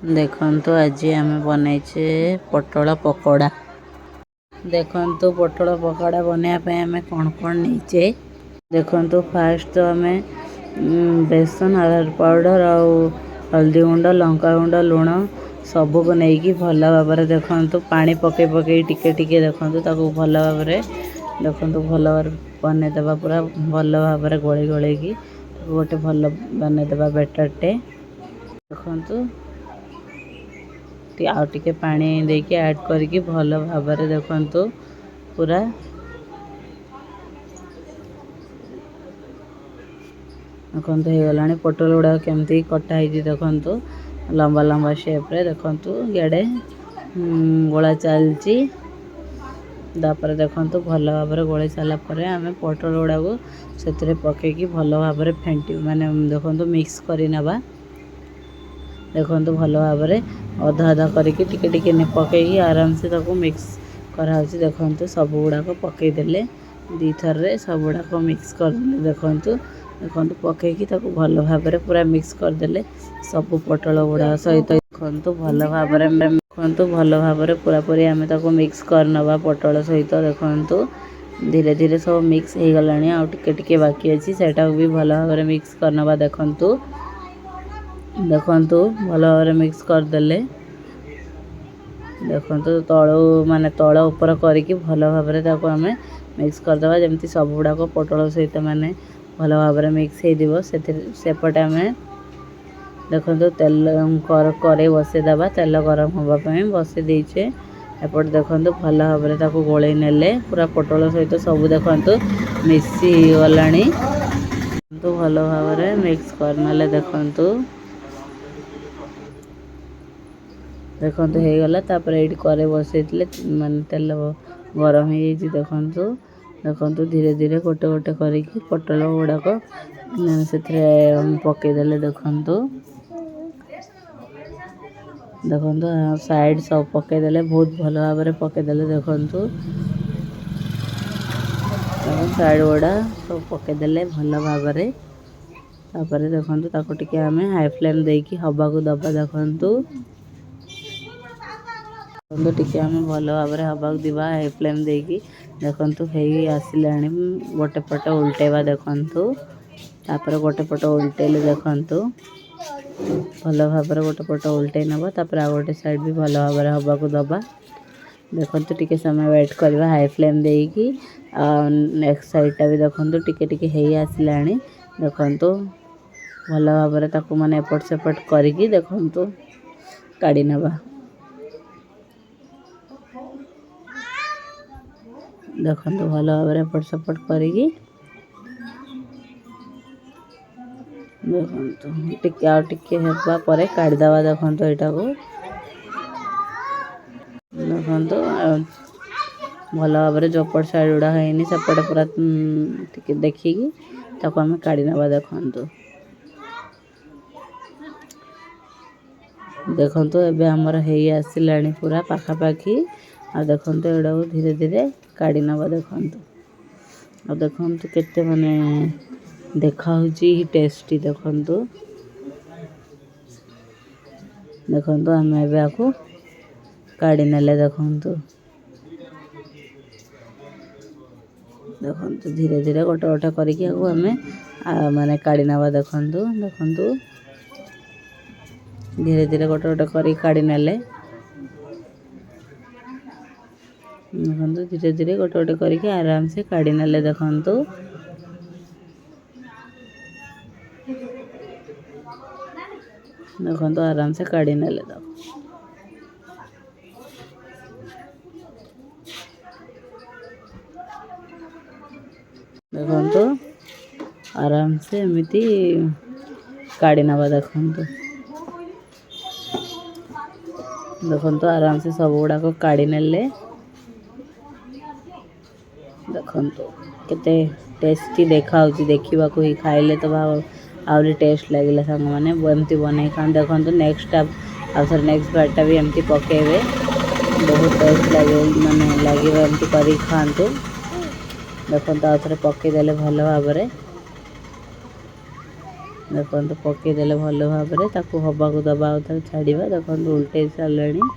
देखंतु आज आम बनईचे पटल पकोड़ा। देखंतु पटल पकोड़ा बनाया आम कौन कौन नीचे देखंतु फास्ट तो आम बेसन आधार पाउडर आउ हल्दी गुंड लंका गुंड लुण सबू को नहीं भल भाव देखंतु पानी पके पके टिके टिके देखंतु ताको भल भाव देखंतु भल भाव बनईदेवा पूरा भल भाव गोली गोले की गोटे भल बनईदेवा बेटर टे देखंतु आउ टिके पानी देके ऐड करके भल भाव देखंतु पूरा देखंतु हो गलानी पटल गुड़ा केमती कटा है देखंतु लंबा लंबा शेप रे देखंतु गेडे गोला चलची तापर देखंतु भल भाव गोले सारा पर आम पटल गुड़ा को से पकईकी भल भाव फेंटी माने देखंतु मिक्स करी नबा देखंतु भल भाव अधा अधा करके टिके टिके पकईकी आराम से ताको मिक्स कराउची देखंतु सब गुड़ाक पकईदेले दी थर रे सब गुड़ाक मिक्स करदेले देखंतु देखंतु पकईकी ताको भल भाव पूरा मिक्स करदेले सब पटल गुड़ा सहित देखंतु भल भाव देखंतु भल भाव पूरा पूरी आम ताको मिक्स करनबा पटल सहित देखंतु धीरे धीरे सब मिक्स हो गलानी आ टिके टिके बाकी अछि सेटा भी भल भाव मिक्स करनबा देखंतु देखंतु भल भाव मिक्स करदेले देखंतु तळो माने तळ ऊपर करके भल भाव ताको आम मिक्स करदबा जेमती सब गुड़ाक पटल सहित माने भल भाव मिक्स हो दिबो सेपटे आम देखंतु तेल करे बसईदेबा तेल गरम होगा बसई देचे एपट देखंतु भल भाव ताको गोले नेले पूरा पटल सहित सब देखंतु मिसी गलानी भल भाव मिक्स करनेले देखंतु देखंतु हो गला तापर एडी करे बसईतले माने तेल गरम हो जाई देखंतु देखंतु धीरे धीरे गोटे गोटे करके पटल गुड़ाक से पकईदेले देखंतु देखंतु साइड सब पकईदेले बहुत भल भाव पकईदेले देखंतु साइड गुड़ा सब पकईदेले भल भाव तापर देखंतु ताको टिके आम हाई फ्लेम देकी हवा को दबा देखंतु टिके आम भल भाव हवा दिवा हाई फ्लेम देकी देखंतु हेई आसिलानी गोटे पट उल्टेबा देखंतु तापर गोटे पट उल्टेले देखंतु भल भाव गोटे पट उल्टे नबा तापर आ गोटे साइड भी भल भाव हवा को दबा देखंतु टिके समय वेट करबा हाई फ्लेम देकी नेक्स्ट साइडटा भी देखंतु टिके टिके हेई आसिलानी देखंतु भल भाव ताको माने एपट सेपट करके देखंतु काढ़ी नबा देखंतु भल भाव एपट सेपट करके देखंतु टिके आ टिके हेबा परे काढ़ी दबा देखंतु एटा को देखंतु भल भाव जो पट साइड गुड़ा हैनी सेपट पूरा टिके देखिकी ताको आम काढ़ी नबा देखंतु देखंतु एबे हमर हेई आसिलानी पूरा पाखा पाखी आ देखंतु एडा को धीरे धीरे काढ़ी नबा देखंतु आ देखंतु केते माने देखा होची टेस्टी देखंतु देखंतु आम एबे आको काढ़ी नेले देखंतु देखंतु धीरे धीरे गोटे गोटे करके आको आम माने काढ़ी नबा देखंतु देखंतु धीरे धीरे गोटे गोटे करके काढ़ी नेले देखंतु धीरे धीरे गोटे गोटे करके आराम से काढ़ी नेले देखंतु देखंतु आराम से काढ़ी नेले देखंतु आराम से एमिति काढ़ी नबा देखंतु देखंतु आराम से सब गुड़ा को काढ़ी नेले देखंतु केते टेस्टी देखा होची देखिबा को ही खाइले तो आउरी टेस्ट लागिला संग माने एमती बनै खान देखंतु नेक्स्ट आउथर नेक्स्ट बारटा भी एमती पकेबे बहुत टेस्ट लागे माने लागिबा एमती करी खांतु देखंतु आउथर पके देले भल भाव ଦେଖନ୍ତୁ ପକାଇଦେଲେ ଭଲ ଭାବରେ ତାକୁ ହବାକୁ ଦେବା ଆଉ ଥରେ ଛାଡ଼ିବା। ଦେଖନ୍ତୁ ଉଲଟେଇ ସାରିଲେଣି।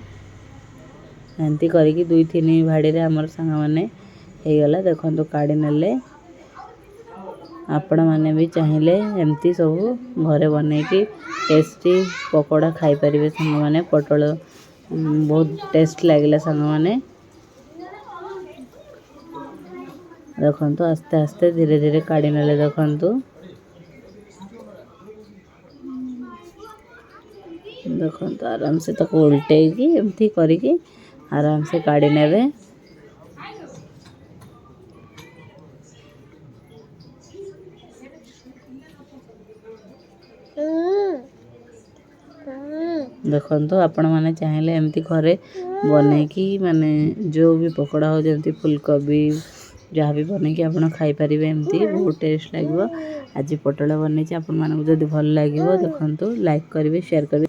ଏମିତି କରିକି 2-3 ଭାଡ଼ିରେ ଆମର ସାଙ୍ଗମାନେ ହେଇଗଲା। ଦେଖନ୍ତୁ କାଢ଼ି ନେଲେ। ଆପଣମାନେ ବି ଚାହିଁଲେ ଏମିତି ସବୁ ଘରେ ବନେଇକି ଟେଷ୍ଟି ପକୋଡ଼ା ଖାଇପାରିବେ ସାଙ୍ଗମାନେ। ପୋଟଳ ବହୁତ ଟେଷ୍ଟ ଲାଗିଲା ସାଙ୍ଗମାନେ। ଦେଖନ୍ତୁ ଆସ୍ତେ ଆସ୍ତେ ଧୀରେ ଧୀରେ କାଢ଼ି ନେଲେ। ଦେଖନ୍ତୁ ଦେଖନ୍ତୁ ଆରାମସେ ତାକୁ ଉଲଟେଇକି ଏମିତି କରିକି ଆରାମସେ କାଢ଼ି ନେବେ। ଦେଖନ୍ତୁ ଆପଣମାନେ ଚାହିଁଲେ ଏମିତି ଘରେ ବନେଇକି ମାନେ ଯେଉଁ ବି ପକୋଡ଼ା ହଉ ଯେମିତି ଫୁଲକୋବି ଯାହା ବି ବନେଇକି ଆପଣ ଖାଇପାରିବେ। ଏମିତି ବହୁତ ଟେଷ୍ଟ ଲାଗିବ। ଆଜି ପୋଟଳ ବନେଇଛି। ଆପଣମାନଙ୍କୁ ଯଦି ଭଲ ଲାଗିବ ଦେଖନ୍ତୁ ଲାଇକ୍ କରିବେ, ସେୟାର କରିବେ।